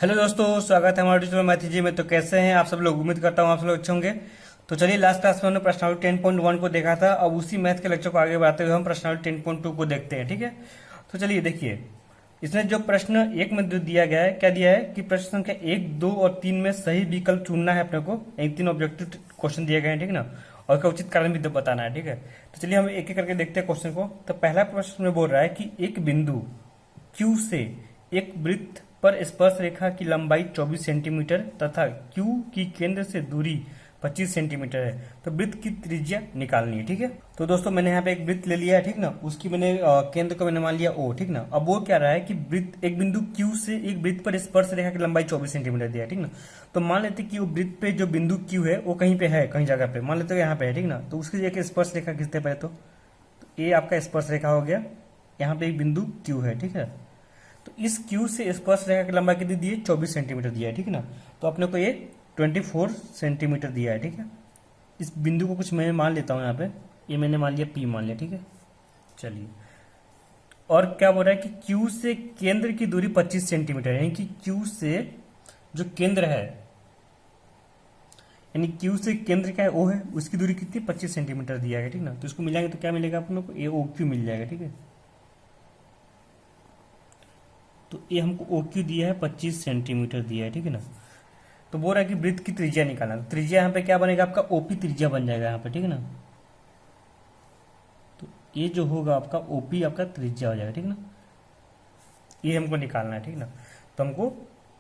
Hello दोस्तों, स्वागत है हमारे डिजिटल मैथ जी में। तो कैसे हैं आप सब लोग? उम्मीद करता हूँ आप सब लोग अच्छे होंगे। तो चलिए, लास्ट क्लास में हमने प्रश्नावली 10.1 को देखा था। अब उसी मैथ के लेक्चर को आगे बढ़ाते हुए हम प्रश्नावली 10.2 को देखते हैं। ठीक है, तो चलिए देखिए, इसमें जो प्रश्न एक में जो दिया गया है, क्या दिया है कि प्रश्न संख्या 1, 2 और 3 में सही विकल्प चुनना है अपने को। एक तीन ऑब्जेक्टिव क्वेश्चन दिए गए हैं, ठीक है ना, और उसका उचित कारण भी तो बताना है। ठीक है, तो चलिए हम एक एक करके देखते हैं क्वेश्चन को। तो पहला प्रश्न में बोल रहा है कि एक बिंदु Q से एक वृत्त पर स्पर्श रेखा की लंबाई 24 सेंटीमीटर तथा Q की केंद्र से दूरी 25 सेंटीमीटर है। तो वृत्त की त्रिज्या निकालनी है। ठीक है, तो दोस्तों मैंने यहाँ पे एक वृत्त ले लिया है, ठीक ना। उसकी मैंने केंद्र को मैंने मान लिया O, ठीक ना। अब वो क्या रहा है कि वृत्त एक बिंदु Q से एक वृत्त पर स्पर्श रेखा की लंबाई 24 सेंटीमीटर दिया है, ठीक ना। तो मान लेते कि वो वृत्त पे जो बिंदु Q है वो कहीं पे है, कहीं जगह पे मान लेते यहाँ पे है, ठीक ना। तो उसकी एक स्पर्श रेखा खींचते पहले। तो ये आपका स्पर्श रेखा हो गया, यहाँ पे एक बिंदु Q है, ठीक है। तो इस Q से स्पर्श रेखा की लंबाई कितनी दी है? 24 सेंटीमीटर दिया है, ठीक है ना। तो अपने को ये 24 सेंटीमीटर दिया है, ठीक है। इस बिंदु को कुछ मैं मान लेता हूँ यहाँ पे, ये मैंने मान लिया P मान लिया, ठीक है। चलिए, और क्या बोल रहा है कि Q से केंद्र की दूरी 25 सेंटीमीटर है, यानी कि Q से जो केंद्र है, यानी Q से केंद्र क्या है, O है, उसकी दूरी कितनी? 25 सेंटीमीटर दिया है, ठीक ना। तो इसको मिलाएंगे तो क्या मिलेगा अपने को? AOQ मिल जाएगा, ठीक है। तो ये हमको OQ दिया है, 25 सेंटीमीटर दिया है, ठीक है ना। तो बोल रहा है कि वृत्त की त्रिज्या निकालना। तो त्रिज्या यहाँ पे क्या बनेगा आपका? OP त्रिज्या बन जाएगा यहाँ पे, ठीक है ना। तो ये जो होगा आपका OP आपका त्रिज्या हो जाएगा, ठीक ना। ये हमको निकालना है, ठीक ना। तो हमको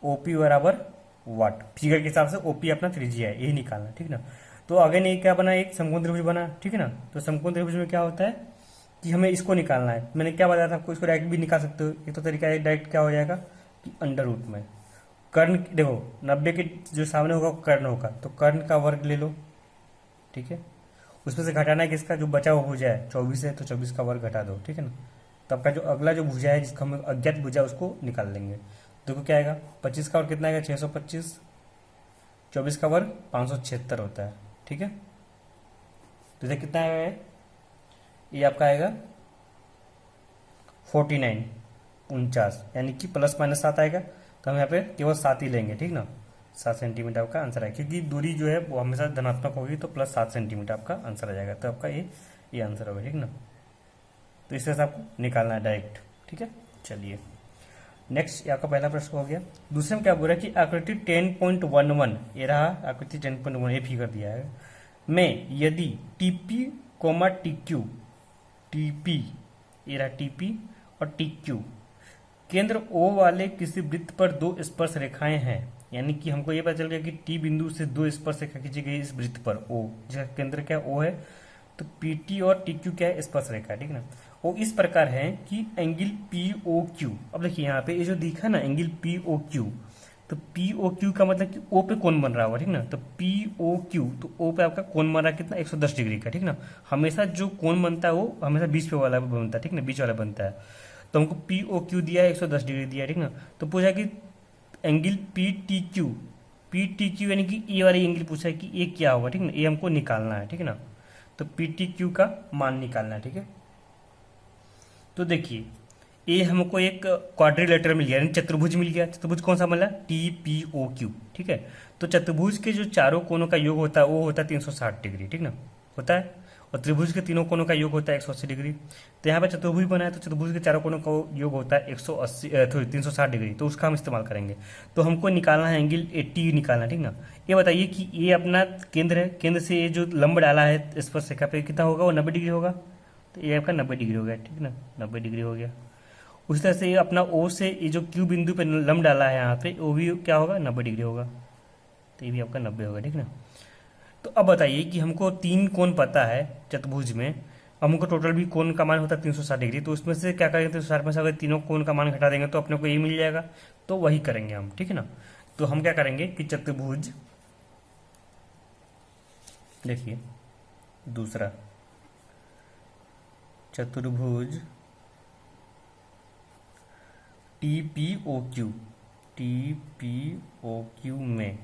OP बराबर वाट फिगर के हिसाब से OP अपना त्रिज्या है, यही निकालना है, ठीक ना। तो अगेन ये क्या बना? एक समकोण त्रिभुज बना, ठीक है ना। तो समकोण त्रिभुज में क्या होता है कि हमें इसको निकालना है। मैंने क्या बताया था आपको? इसको डायरेक्ट भी निकाल सकते हो। एक तो तरीका है, डायरेक्ट क्या हो जाएगा कि अंडर रूट में कर्ण, देखो 90 के जो सामने होगा वो कर्ण होगा, तो कर्ण का वर्ग ले लो, ठीक है। उसमें से घटाना है किसका? जो बचा हुआ भुजा है 24 है, तो 24 का वर्ग घटा दो, ठीक है ना। तो आपका जो अगला जो भुजा है, जिसका हम अज्ञात भुजा, उसको निकाल लेंगे। देखो क्या आएगा, 25 का वर्ग कितना आएगा? 625। 24 का वर्ग 576 होता है, ठीक है। तो इधर कितना आएगा? ये आपका आएगा 49, 49, यानी कि प्लस माइनस 7 आएगा। तो हम यहाँ पे केवल 7 ही लेंगे, ठीक ना। 7 सेंटीमीटर आपका आंसर है, क्योंकि दूरी जो है वो हमेशा धनात्मक होगी, तो प्लस 7 सेंटीमीटर आपका आंसर आ जाएगा। तो आपका ये आंसर होगा, ठीक ना। तो इस तरह से आपको निकालना है डायरेक्ट, ठीक है। चलिए नेक्स्ट, आपका पहला प्रश्न हो गया। दूसरे में क्या बोल रहा है कि आकृति 10.11, ये रहा आकृति 10.1, ये फिगर दिया है में यदि टीपी कोमा टीक्यू, टीपी, ये रहा टीपी और टीक्यू केंद्र O वाले किसी वृत्त पर दो स्पर्श रेखाएं हैं, यानी कि हमको ये पता चल गया कि T बिंदु से दो स्पर्श रेखा खींची गई इस वृत्त पर O, जिसका केंद्र क्या O है। तो PT और TQ क्या है? स्पर्श रेखा, ठीक है ना। वो इस प्रकार है कि एंगल POQ, अब देखिए यहाँ पे ये जो दिखा ना एंगल POQ, तो POQ का मतलब कि O पे कोण बन रहा होगा, ठीक ना। तो POQ, तो O पे आपका कोण बन रहा है कितना? 110 डिग्री का, ठीक ना। हमेशा जो कोण बनता है वो हमेशा बीच पे वाला बनता है, ठीक ना, बीच वाला बनता है। तो हमको POQ दिया है, 110 डिग्री दिया है, ठीक ना। तो पूछा कि एंगल PTQ यानी कि ये वाली एंगल पूछा है कि ये क्या होगा, ठीक ना। ये हमको निकालना है, ठीक है ना। तो PTQ का मान निकालना है, ठीक है। तो देखिए, ये हमको एक क्वाड्रिलेटरल मिल गया, यानी चतुर्भुज मिल गया। चतुर्भुज कौन सा मिला? TPOQ, ठीक है। तो चतुर्भुज के जो चारों कोनों का योग होता है वो होता है 360 डिग्री, ठीक ना, होता है। और त्रिभुज के तीनों कोनों का योग होता है 180 डिग्री। तो यहाँ पे चतुर्भुज बना है, तो चतुर्भुज के चारों कोनों का योग होता है 360 डिग्री, तो उसका हम इस्तेमाल करेंगे। तो हमको निकालना है एंगल 80 निकालना है, ठीक ना। ये बताइए कि ये अपना केंद्र है, केंद्र से ये जो लंब डाला है स्पर्श रेखा पे कितना होगा? वो 90 डिग्री होगा। तो ये आपका 90 डिग्री हो गया, ठीक ना, 90 डिग्री हो गया। उसी तरह से ये अपना O से ये जो Q बिंदु पे लंब डाला है यहाँ पे, वो भी क्या होगा? 90 डिग्री होगा। तो ये भी आपका 90 होगा, ठीक ना। तो अब बताइए कि हमको तीन कोण पता है चतुर्भुज में, हमको टोटल भी कोण का मान होता है 360 डिग्री। तो उसमें से क्या करेंगे? 360 में से अगर तीनों कोण का मान घटा देंगे तो अपने को ये मिल जाएगा। तो वही करेंगे हम, ठीक है ना। तो हम क्या करेंगे कि चतुर्भुज, देखिए दूसरा चतुर्भुज TPOQ, TPOQ में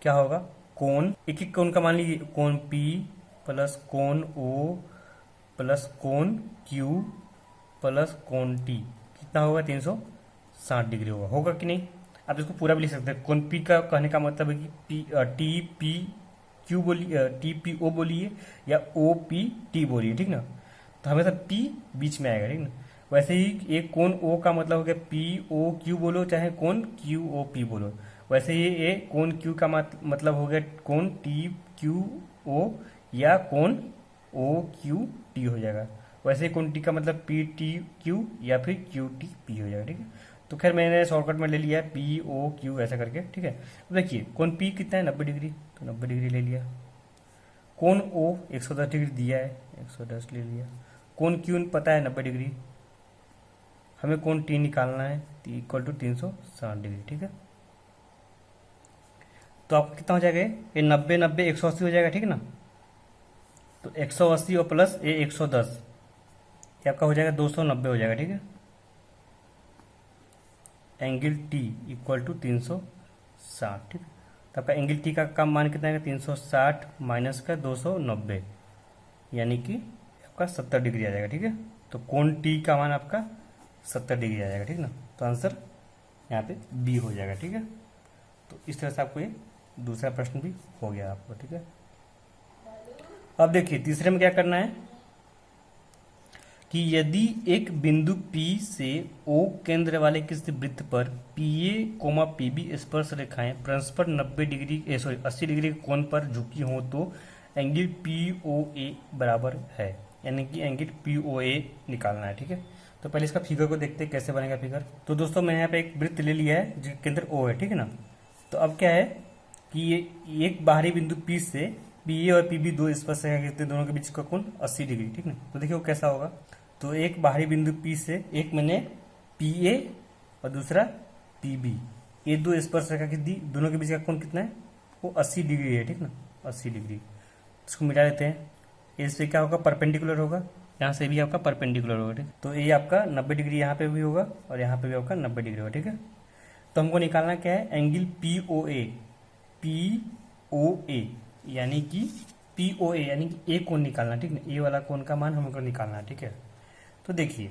क्या होगा? कोण, एक एक कोण का मान लीजिए, कोण P प्लस कोण O प्लस कोण Q प्लस कोण T कितना होगा? 360 डिग्री होगा, होगा कि नहीं? आप इसको पूरा भी लिख सकते हैं। कोण पी का कहने का मतलब है कि टी पी क्यू बोलिए, टी पी ओ बोलिए या ओ पी टी बोलिए, ठीक ना। तो हमेशा पी बीच में आएगा, ठीक ना। वैसे ही एक कोण ओ का मतलब हो गया पी ओ क्यू बोलो, चाहे कोण क्यू ओ पी बोलो। वैसे ही ये कोण क्यू का मतलब हो गया कोण टी क्यू ओ या कोण ओ क्यू टी हो जाएगा। वैसे ही कोण टी का मतलब पी टी क्यू या फिर क्यू टी पी हो जाएगा, ठीक है। तो खैर मैंने शॉर्टकट में ले लिया है पी ओ क्यू ऐसा करके, ठीक है। अब देखिए कोण पी कितना है 90 डिग्री, तो 90 डिग्री ले लिया। कोण ओ 110 डिग्री दिया है, 110 ले लिया। कोण क्यू पता है 90 डिग्री, हमें कोण टी निकालना है इक्वल टू 360 डिग्री, ठीक है। तो आपको कितना हो जाएगा, ये 90 90 180 हो जाएगा, ठीक है ना। तो 180 और प्लस ये 110, ये आपका हो जाएगा 290 हो जाएगा, ठीक है। एंगल टी इक्वल टू 360, ठीक है। तो आपका एंगल टी का मान कितना है 360 माइनस का 290, यानी कि आपका 70 डिग्री आ जाएगा, ठीक है। तो कोण टी का मान आपका 70 डिग्री आ जाएगा, ठीक ना। तो आंसर यहाँ पे बी हो जाएगा, ठीक है। तो इस तरह से आपको ये दूसरा प्रश्न भी हो गया आपको, ठीक है। अब देखिए तीसरे में क्या करना है कि यदि एक बिंदु P से O केंद्र वाले किसी वृत्त पर PA, PB स्पर्श रेखाएं परस्पर 90 डिग्री 80 डिग्री के कोण पर झुकी हों तो एंगल POA बराबर है, यानी कि एंगल POA निकालना है, ठीक है। तो पहले इसका फिगर को देखते हैं कैसे बनेगा फिगर। तो दोस्तों मैंने यहाँ पे एक वृत्त ले लिया है जिसके केंद्र O है, ठीक है ना। तो अब क्या है कि ये एक बाहरी बिंदु P से PA और PB दो स्पर्श रेखा खींचते हैं, दोनों के बीच का कोण 80 डिग्री, ठीक है। तो देखिए वो कैसा होगा। तो एक बाहरी बिंदु P से, एक मैंने PA और दूसरा PB, ये दो स्पर्श रेखा खींच दी, दोनों के बीच का कोण कितना है, वो 80 डिग्री है, ठीक ना, 80 डिग्री। इसको मिटा लेते हैं, इस पे क्या होगा परपेंडिकुलर होगा, यहाँ से भी आपका परपेंडिकुलर होगा, ठीक। तो ये आपका 90 डिग्री यहाँ पे भी होगा और यहाँ पे भी आपका 90 डिग्री होगा, ठीक है। तो हमको निकालना क्या है एंगल POA, POA यानी कि POA यानी कि ए कोण निकालना, ठीक है। ए वाला कोण का मान हमको निकालना है, ठीक है। तो देखिए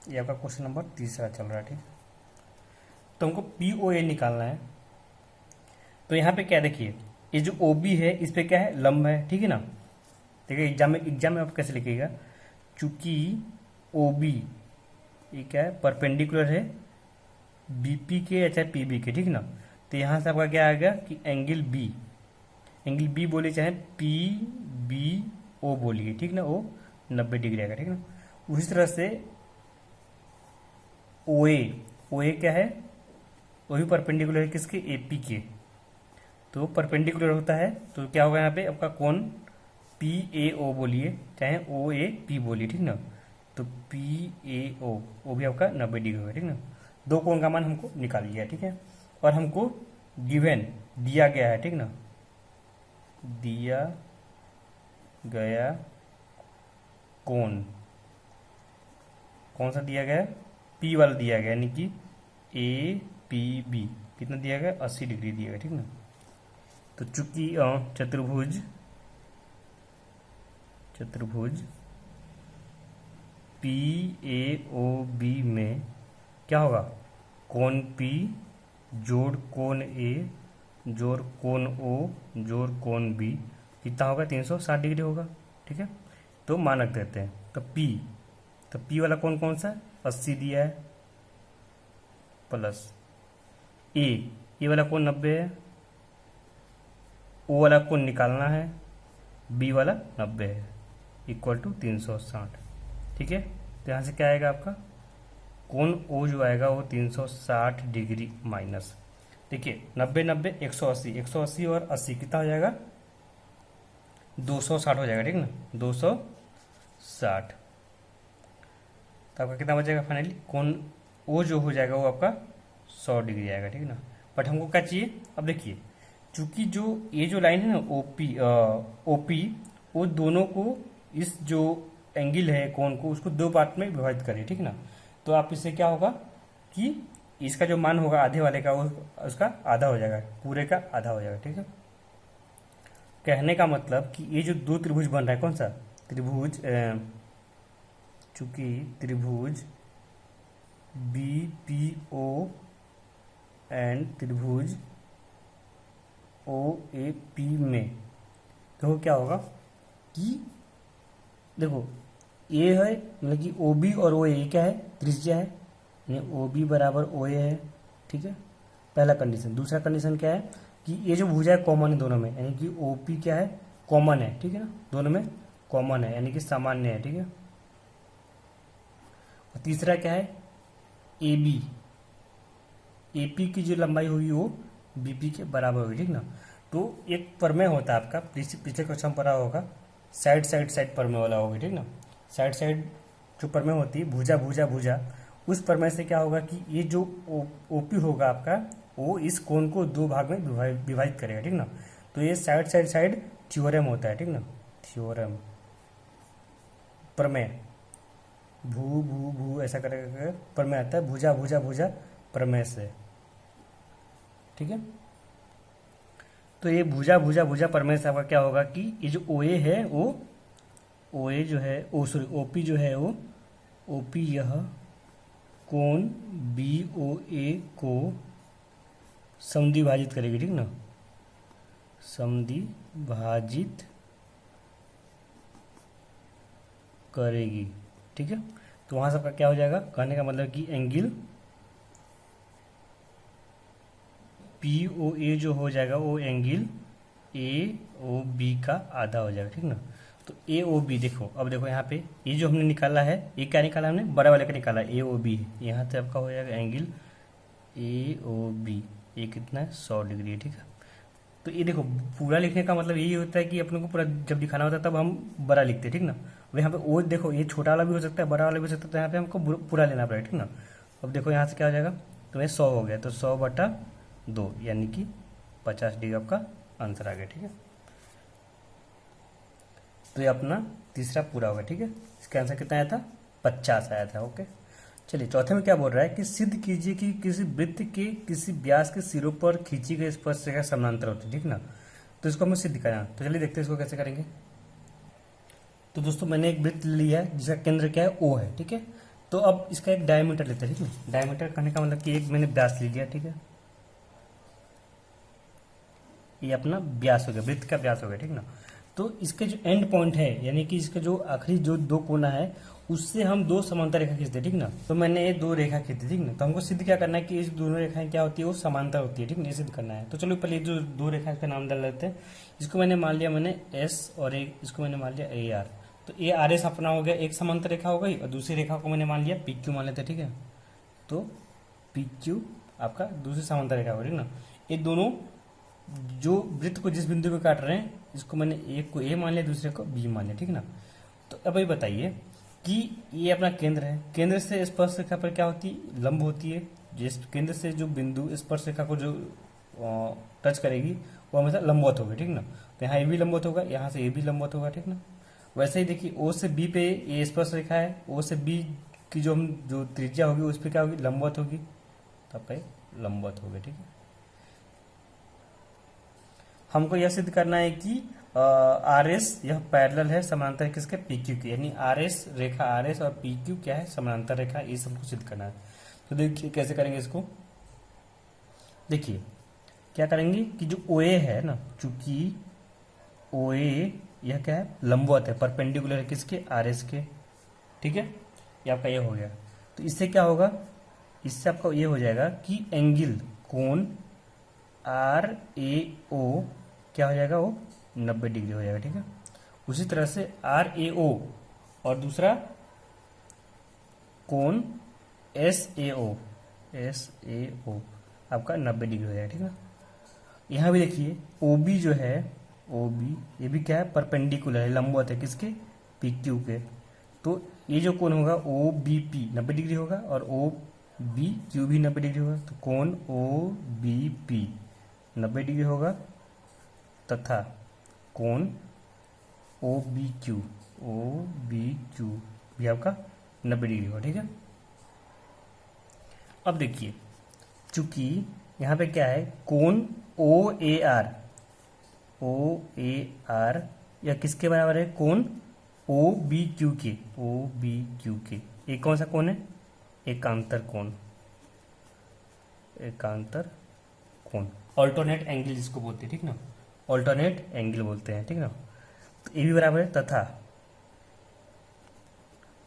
ये आपका क्वेश्चन नंबर तीसरा चल रहा है, ठीक। तो हमको POA निकालना है। तो यहाँ पे क्या देखिए, ये जो OB है इस पे क्या है लंब है, ठीक है ना। देखिए एग्जाम में आप कैसे लिखिएगा, चूंकि OB ये क्या है परपेंडिकुलर है BP के या चाहे PB के, ठीक है ना। तो यहाँ से आपका क्या आएगा कि एंगल B बोलिए चाहे PBO बोलिए, ठीक ना, वो 90 डिग्री आएगा, ठीक ना। उसी तरह से OA क्या है, वो भी परपेंडिकुलर है किसके AP के, तो परपेंडिकुलर होता है। तो क्या होगा यहाँ पे आपका कोण PAO बोलिए चाहे OAP बोलिए, ठीक ना। तो PAO वो भी आपका 90 डिग्री होगा, ठीक ना। दो कोण का मान हमको निकाल लिया, ठीक है। और हमको गिवन दिया गया है, ठीक ना, दिया गया कोण कौन सा दिया गया है, P वाला दिया गया, यानी कि APB कितना दिया गया 80 डिग्री दिया गया, ठीक ना। तो चूंकि चतुर्भुज PAOB में क्या होगा, कोण P जोड़ कोण A जोड़ कोण O जोड़ कोण B कितना होगा 360 डिग्री होगा, ठीक है। तो मानक देते हैं। तो P वाला कोण कौन सा 80 दिया है, प्लस ए वाला कोण 90 है, O वाला कोण निकालना है, B वाला 90 है, इक्वल टू 360, ठीक है। तो यहाँ से क्या आएगा आपका कोण O जो आएगा वो 360 डिग्री माइनस, देखिए 90 90 180 और 80 कितना हो जाएगा 260 हो जाएगा, ठीक ना, 260। तो आपका कितना बचेगा फाइनली कोण O जो हो जाएगा वो आपका 100 डिग्री आएगा, ठीक है ना। बट हमको क्या चाहिए, अब देखिए चूंकि जो ये जो लाइन है ना OP वो दोनों को इस जो एंगल है कोण को उसको दो पार्ट में विभाजित करें, ठीक है ना। तो आप इससे क्या होगा कि इसका जो मान होगा आधे वाले का वो उसका आधा हो जाएगा, पूरे का आधा हो जाएगा, ठीक है। कहने का मतलब कि ये जो दो त्रिभुज बन रहा है कौन सा त्रिभुज, चूंकि त्रिभुज BPO एंड त्रिभुज ओ ए पी में देखो क्या होगा कि देखो ए है मतलब कि ओ बी और ओ ए क्या है, त्रिज्या है, यानी ओ बी बराबर ओ ए है, ठीक है, पहला कंडीशन। दूसरा कंडीशन क्या है कि ये जो भुजा है कॉमन है दोनों में, यानी कि ओ पी क्या है, कॉमन है, ठीक है ना, दोनों में कॉमन है यानी कि सामान्य है, ठीक है। और तीसरा क्या है, ए बी, ए पी की जो लंबाई होगी वो बी पी के बराबर होगी, ठीक ना। तो एक प्रमेय होता है आपका, पिछले कक्षा में पढ़ा होगा, साइड साइड साइड प्रमेय वाला होगी, ठीक ना। साइड साइड जो प्रमेय होती है, भुजा भुजा भुजा, उस प्रमेय से क्या होगा कि ये जो ओपी होगा आपका, वो इस कोण को दो भाग में विभाजित करेगा, ठीक ना। तो ये साइड साइड साइड थ्योरम होता है, ठीक ना, थ्योरम प्रमेय, भू भू भू ऐसा करके प्रमेय आता है, भुजा भुजा भुजा प्रमेय से, ठीक है। तो ये भुजा भुजा भुजा प्रमेय से आपका क्या होगा कि ये जो ओ ए है वो ओ ए जो है ओ सॉरी ओपी जो है वो ओपी यह कोण बी ओ ए को समद्विभाजित करेगी, ठीक ना, समद्विभाजित करेगी, ठीक है। तो वहां सबका क्या हो जाएगा, कहने का मतलब कि एंगल पी ओ ए जो हो जाएगा वो एंगल ए ओ बी का आधा हो जाएगा, ठीक ना। तो ए ओ बी देखो, अब देखो यहाँ पे ये जो हमने निकाला है, ये क्या निकाला हमने, बड़ा वाले का निकाला, ए ओ बी, यहाँ से आपका हो जाएगा एंगल ए ओ बी, ये कितना है 100 डिग्री है, ठीक है। तो ये देखो पूरा लिखने का मतलब यही होता है कि अपने को पूरा जब दिखाना होता है तब हम बड़ा लिखते हैं, ठीक ना। अब यहाँ पे ओ देखो ये छोटा वाला भी हो सकता है, बड़ा वाला भी हो सकता है, तो यहाँ पे हमको पूरा लेना पड़ेगा, ठीक ना। अब देखो यहाँ से क्या हो जाएगा, तो ये 100 हो गया, तो 100/2 यानी कि 50 डिग्री आपका आंसर आ गया, ठीक है। तो ये अपना तीसरा पूरा होगा, ठीक है। इसका आंसर कितना आया था, 50 आया था, ओके। चलिए चौथे में क्या बोल रहा है कि सिद्ध कीजिए कि किसी वृत्त के किसी व्यास के सिरों पर खींची गई स्पर्शरेखा समानांतर होती है, ठीक ना। तो इसको हमें सिद्ध करना, तो चलिए देखते हैं इसको कैसे करेंगे। तो दोस्तों मैंने एक वृत्त लिया है जिसका केंद्र क्या है, ओ है, ठीक है। तो अब इसका एक डायमीटर लेते हैं, ठीक है। डायमीटर करने का मतलब कि एक मैंने व्यास ले लिया, ठीक है, ये अपना व्यास हो गया, वृत्त का व्यास हो गया, ठीक ना। तो इसके जो एंड पॉइंट है यानी कि इसका जो आखिरी जो दो कोना है उससे हम दो समांतर रेखा खींचते हैं, ठीक ना। तो मैंने ये दो रेखा खींची, ठीक ना। तो हमको सिद्ध क्या करना है कि इस दोनों रेखाएं क्या होती है, वो समांतर होती है, ठीक ना, ये सिद्ध करना है। तो चलो पहले जो दो रेखा का नाम डाल लेते हैं। इसको मैंने मान लिया मैंने एस और एक इसको मैंने मान लिया ए आर। तो ए आर एस अपना हो गया एक समांतर रेखा हो गई और दूसरी रेखा को मैंने मान लिया पी क्यू मान लेते हैं, ठीक है। तो पी क्यू आपका दूसरी समांतर रेखा हो, ठीक ना। ये दोनों जो वृत्त को जिस बिंदु पे काट रहे हैं इसको मैंने एक को ए मान लिया दूसरे को बी मान लिया, ठीक ना। तो अब ये बताइए कि ये अपना केंद्र है, केंद्र से स्पर्श रेखा पर क्या होती है, लंब होती है। जिस केंद्र से जो बिंदु स्पर्श रेखा को जो टच करेगी वो हमेशा लंबवत होगी, ठीक ना। तो यहाँ ए भी लंबवत होगा, यहाँ से ए भी लंबवत होगा, ठीक ना। वैसे ही देखिए ओ से बी पे ये स्पर्श रेखा है, ओ से बी की जो त्रिज्या होगी उस पर क्या होगी, लंबवत होगी, तब पे लंबवत होगी, ठीक है। हमको यह सिद्ध करना है कि आर एस यह पैरेलल है समानांतर किसके, पी क्यू की, यानी आर एस रेखा आर एस और पी क्यू क्या है, समानांतर रेखा, ये हमको सिद्ध करना है। तो देखिए कैसे करेंगे इसको। देखिए क्या करेंगे कि जो ओ ए है ना, चूंकि ओ ए यह क्या है, लंबवत है, परपेंडिकुलर है किसके, आर एस के, ठीक है। ये आपका ये हो गया। तो इससे क्या होगा, इससे आपका ये हो जाएगा कि एंगल कोण आर ए ओ क्या हो जाएगा, वो 90 डिग्री हो जाएगा, ठीक है। उसी तरह से आर ए ओ और दूसरा कोण एस ए ओ आपका 90 डिग्री हो जाएगा, ठीक है। यहाँ भी देखिए ओ बी जो है, ओ बी ये भी क्या है, परपेंडिकुलर है, लंबवत है किसके, पी क्यू के। तो ये जो कोण होगा ओ बी पी 90 डिग्री होगा और ओ बी क्यू भी 90 डिग्री होगा। तो कोण ओ बी पी 90 डिग्री होगा तथा कोण ओ बी क्यू भी आपका 90 डिग्री होगा, ठीक है। अब देखिए चूंकि यहाँ पे क्या है, कोण ओ ए आर या किसके बराबर है, कोण ओ बी क्यू के। ये कौन सा कोण है, एकांतर कोण, एकांतर कोण, ऑल्टरनेट एंगल जिसको बोलते हैं, ठीक ना, ऑल्टरनेट एंगल बोलते हैं, ठीक ना। तो ए भी बराबर है तथा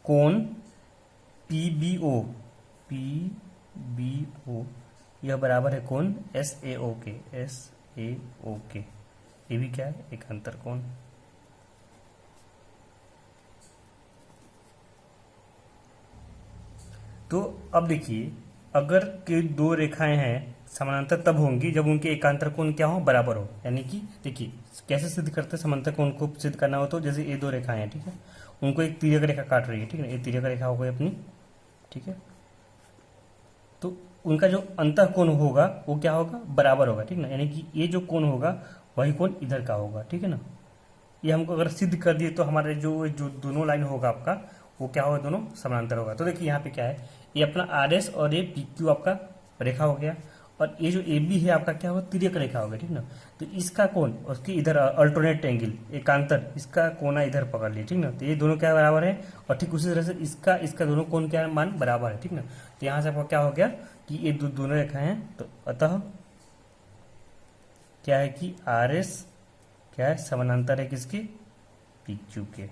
कोण पी बी ओ यह बराबर है कोण एस ए ओ के। ये भी क्या है, एकांतर कोण। तो अब देखिए, अगर के दो रेखाएं हैं समानांतर तब होंगी जब उनके एकांतर कोण क्या हो, बराबर हो। यानी कि देखिए कैसे सिद्ध करते हैं, समांतर कोण को सिद्ध करना हो तो जैसे ये दो रेखाएं हैं, ठीक है, उनको एक तिर्यक रेखा काट रही है, ठीक है, ये तिर्यक रेखा हो गई अपनी, ठीक है। तो उनका जो अंतः कोण होगा वो क्या होगा, बराबर होगा, ठीक ना। यानी कि ये जो कोण होगा वही कोण इधर का होगा, ठीक है ना। ये हमको अगर सिद्ध कर दिए तो हमारे जो जो दोनों लाइन होगा आपका वो क्या होगा, दोनों समानांतर होगा। तो देखिए यहाँ पे क्या है, ये अपना आर एस और ये पी क्यू आपका रेखा हो गया, और ये जो ए बी है आपका क्या होगा, तिर्यक रेखा होगा, ठीक ना। तो इसका कोण उसकी इधर अल्टरनेट एंगल एकांतर, इसका कोना इधर पकड़ लिए, ठीक ना। तो ये दोनों क्या बराबर है, और ठीक उसी तरह से इसका इसका दोनों कोण क्या मान बराबर है, ठीक ना। तो यहाँ से आपका क्या हो गया कि ये दोनों रेखाएं हैं, तो अतः क्या है कि आर एस क्या है, समानांतर है किसके, पी क्यू के।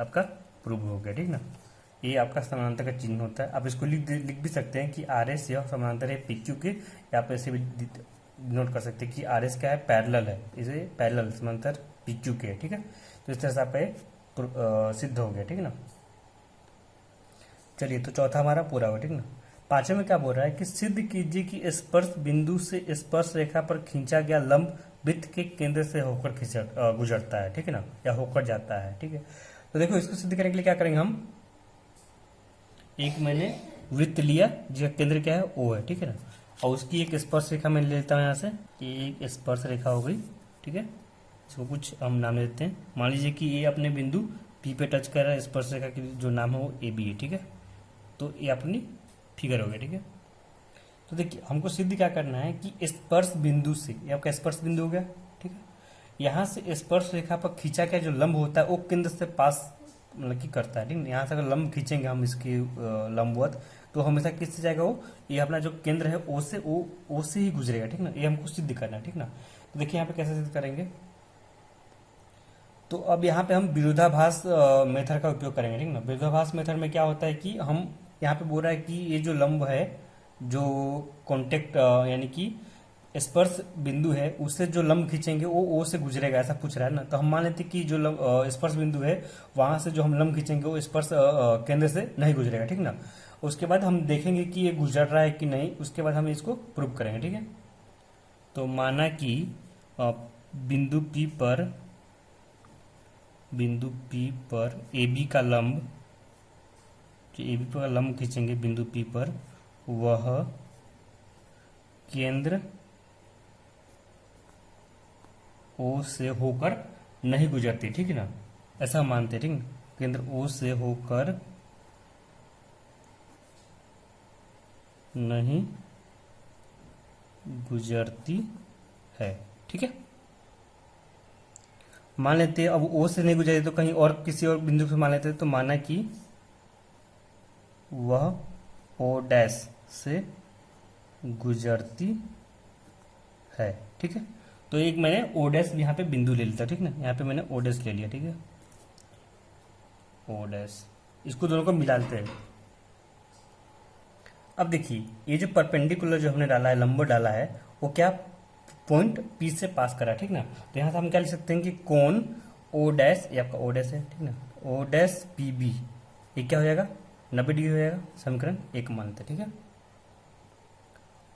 आपका प्रूव हो गया, ठीक ना। ये आपका समानांतर का चिन्ह होता है। आप इसको लिख भी सकते हैं कि आर एस यह समानांतर है पी क्यू के, या आप ऐसे भी नोट कर सकते हैं कि आर एस क्या है, पैरेलल है, इसे पैरेलल समानांतर पी क्यू के, ठीक है। तो इस तरह से आपका ये सिद्ध हो गया, ठीक है ना। चलिए, तो चौथा हमारा पूरा हुआ, ठीक ना। पांचवें में क्या बोल रहा है कि सिद्ध कीजिए कि स्पर्श बिंदु से स्पर्श रेखा पर खींचा गया लंब वृत्त के केंद्र से होकर गुजरता है, ठीक है ना, या होकर जाता है, ठीक है। तो देखो, इसको सिद्ध करने के लिए क्या करेंगे हम, एक मैंने वृत्त लिया जिसका केंद्र क्या है, ओ है, ठीक है ना, और उसकी एक स्पर्श रेखा मैं ले लेता हूँ यहाँ से, ये एक स्पर्श रेखा हो गई, ठीक है। इसको कुछ हम नाम देते हैं, मान लीजिए कि ये अपने बिंदु पी पे टच कर रहा है, स्पर्श रेखा की जो नाम है वो ए बी है, ठीक है। तो ये अपनी फिगर हो गया, ठीक है। तो देखिए, हमको सिद्ध क्या करना है कि स्पर्श बिंदु से, ये आपका स्पर्श बिंदु हो गया, ठीक है, यहाँ से स्पर्श रेखा पर खींचा क्या जो लंब होता है वो केंद्र से पास मतलब कि करता है, ठीक है। यहाँ से अगर लंब खींचेंगे हम इसके लंबवत, तो हमेशा किससे जाएगा वो, ये अपना जो केंद्र है ओ से ही गुजरेगा, ठीक ना। ये हमको सिद्ध करना है, ठीक ना। तो देखिए यहाँ पे कैसे सिद्ध करेंगे, तो अब यहाँ पे हम विरोधाभास मेथड का उपयोग करेंगे, ठीक ना। विरोधाभास मेथड में क्या होता है कि हम यहाँ पे बोल रहा है कि ये जो लंब है, जो कॉन्टेक्ट यानी कि स्पर्श बिंदु है, उससे जो लंब खींचेंगे वो ओ से गुजरेगा, ऐसा पूछ रहा है ना। तो हम मान लेते कि जो स्पर्श बिंदु है वहां से जो हम लंब खींचेंगे वो स्पर्श केंद्र से नहीं गुजरेगा, ठीक ना। उसके बाद हम देखेंगे कि ये गुजर रहा है कि नहीं, उसके बाद हम इसको प्रूव करेंगे, ठीक है। तो माना कि बिंदु P पर ए बी का लंब, जो ए बी पर लंब खींचेंगे बिंदु P पर, वह केंद्र ओ से होकर नहीं गुजरती, ठीक है ना, ऐसा हम मानते हैं, ठीक है। केंद्र ओ से होकर नहीं गुजरती है, ठीक है। मान लेते हैं अब ओ से नहीं गुजरती तो कहीं और किसी और बिंदु से मान लेते हैं, तो माना कि वह ओ डैश से गुजरती है, ठीक है। तो एक मैंने ओ डैश यहाँ पे बिंदु ले लिया, ठीक ना, यहाँ पे मैंने ओ डैश ले लिया, ठीक है, ओ डैश, इसको दोनों को मिला लेते हैं। अब देखिए, ये जो परपेंडिकुलर जो हमने डाला है, लंब डाला है, वो क्या पॉइंट पी से पास करा, ठीक ना। तो यहाँ से हम क्या लिख सकते हैं कि कोण ओ डैश, ये आपका ओ डैश है, ठीक ना, ओ डैश पी बी, ये क्या हो जाएगा 90 डिग्री हो जाएगा, समीकरण 1 मानते, ठीक है।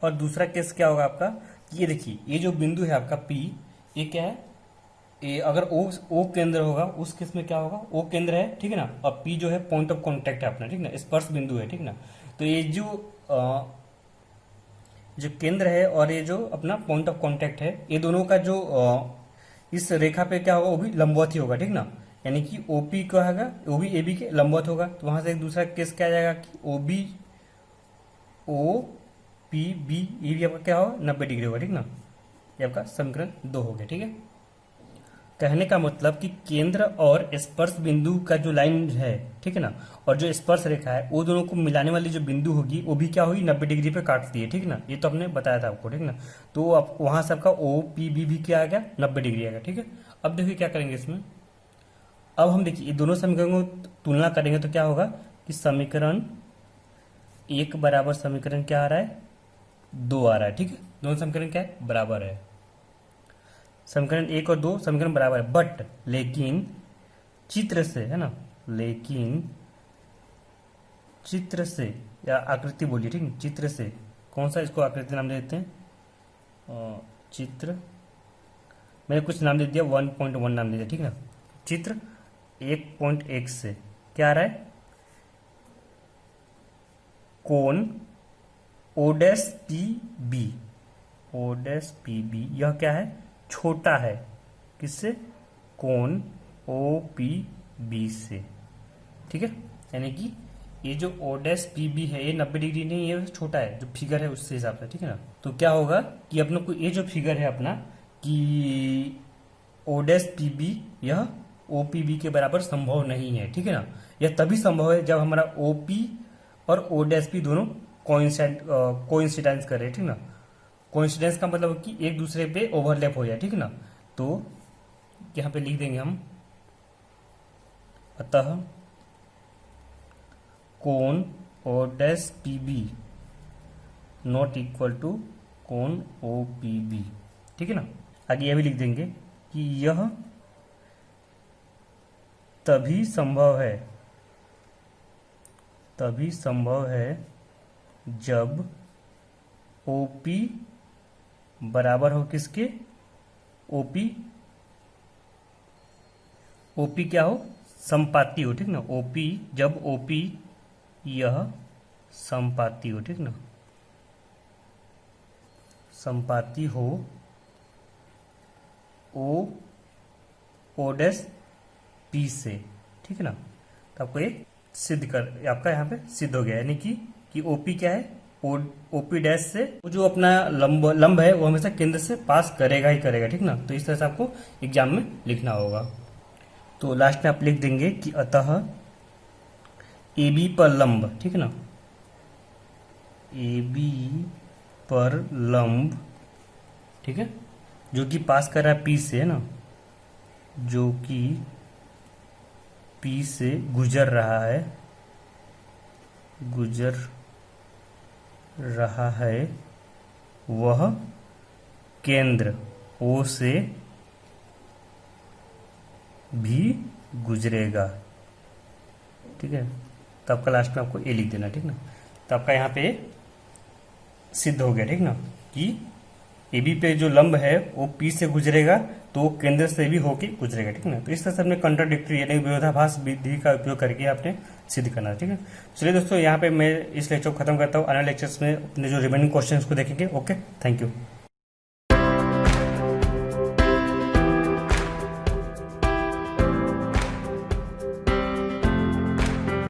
और दूसरा केस क्या होगा आपका, ये देखिए, ये जो बिंदु है आपका P, ये क्या है, ये अगर O केंद्र होगा उस केस में क्या होगा, O केंद्र है, ठीक है ना, और P जो है पॉइंट ऑफ कांटेक्ट है अपना, ठीक ना, स्पर्श बिंदु है, ठीक ना। तो ये जो केंद्र है और ये जो अपना पॉइंट ऑफ कांटेक्ट है, ये दोनों का जो इस रेखा पे क्या होगा, वो भी लंबवत ही होगा, ठीक ना। यानी कि OP क्या होगा, वो भी AB के लंबवत होगा। तो वहां से एक दूसरा केस क्या आ जाएगा कि OPB, ये भी आपका क्या होगा 90 डिग्री होगा, ठीक ना। ये आपका समीकरण 2 हो गया, ठीक है। कहने का मतलब कि केंद्र और स्पर्श बिंदु का जो लाइन है, ठीक है ना, और जो स्पर्श रेखा है वो दोनों को मिलाने वाली जो बिंदु होगी वो भी क्या होगी, 90 डिग्री पे काटती है, ठीक है ना। ये तो हमने बताया था आपको, ठीक है ना। तो अब वहां से आपका ओ पी बी भी क्या आ गया, 90 डिग्री आ गया, ठीक है। अब देखिए क्या करेंगे इसमें। अब हम देखिए ये दोनों समीकरणों को तुलना करेंगे तो क्या होगा कि समीकरण एक बराबर समीकरण क्या आ रहा है, 2 आ रहा है, ठीक है। दोनों समीकरण क्या है, बराबर है। समीकरण 1 और 2 समीकरण बराबर है, बट लेकिन चित्र से, है ना, लेकिन चित्र से या आकृति बोलिए, ठीक है, चित्र से कौन सा इसको आकृति नाम दे देते हैं, चित्र, मैंने कुछ नाम दे दिया, 1.1 नाम दे दिया, ठीक है ना। चित्र 1.1 से क्या आ रहा है, कोण O dash P B, O dash P B यह क्या है, छोटा है किससे, कोण ओ पी बी से, ठीक है। यानी कि ये जो ओ डैश पी बी है ये 90 डिग्री नहीं है, छोटा है, जो फिगर है उससे हिसाब से, ठीक है ना। तो क्या होगा कि अपने को ये जो फिगर है अपना कि ओ डैश पी बी यह ओ पी बी के बराबर संभव नहीं है, ठीक है ना। यह तभी संभव है जब हमारा ओ पी और ओ डैश पी दोनों कोइंसिडेंस करे, ठीक है ना। कोइंसिडेंस का मतलब कि एक दूसरे पे ओवरलैप हो जाए, ठीक है ना। तो यहाँ पे लिख देंगे हम, अतः कोण O dash P B not equal to कोण ओ पी बी, ठीक है ना। आगे यह भी लिख देंगे कि यह तभी संभव है, तभी संभव है जब OP बराबर हो किसके, OP, OP क्या हो, समपाती हो, ठीक ना। OP जब OP यह समपाती हो, ठीक ना, समपाती हो ओ डैश पी से, ठीक है ना। तो आपको ये सिद्ध कर, आपका यहाँ पे सिद्ध हो गया, यानी कि ओपी क्या है, ओपी डैश से वो जो अपना लंब है वो हमेशा केंद्र से पास करेगा ही करेगा, ठीक ना। तो इस तरह से आपको एग्जाम में लिखना होगा। तो लास्ट में आप लिख देंगे कि अतः ए बी पर लंब, ठीक है ना, ए बी पर लंब, ठीक है, जो कि पास कर रहा है पी से, है ना, जो कि पी से गुजर रहा है, गुजर रहा है, वह केंद्र ओ से भी गुजरेगा, ठीक है। तो आपका लास्ट में आपको ए लिख देना, ठीक ना। तो आपका यहाँ पे सिद्ध हो गया, ठीक ना, कि ए बी पे जो लंब है वो पी से गुजरेगा तो वो केंद्र से भी होके गुजरेगा, ठीक ना। तो इस तरह से अपने कंट्राडिक्टरी यानी विरोधाभास विधि का उपयोग करके आपने सिद्ध करना, ठीक है। चलिए दोस्तों, यहाँ पे मैं इस लेक्चर को खत्म करता हूँ। अगले लेक्चर्स में अपने जो रिमेनिंग क्वेश्चंस को देखेंगे। Okay, thank you.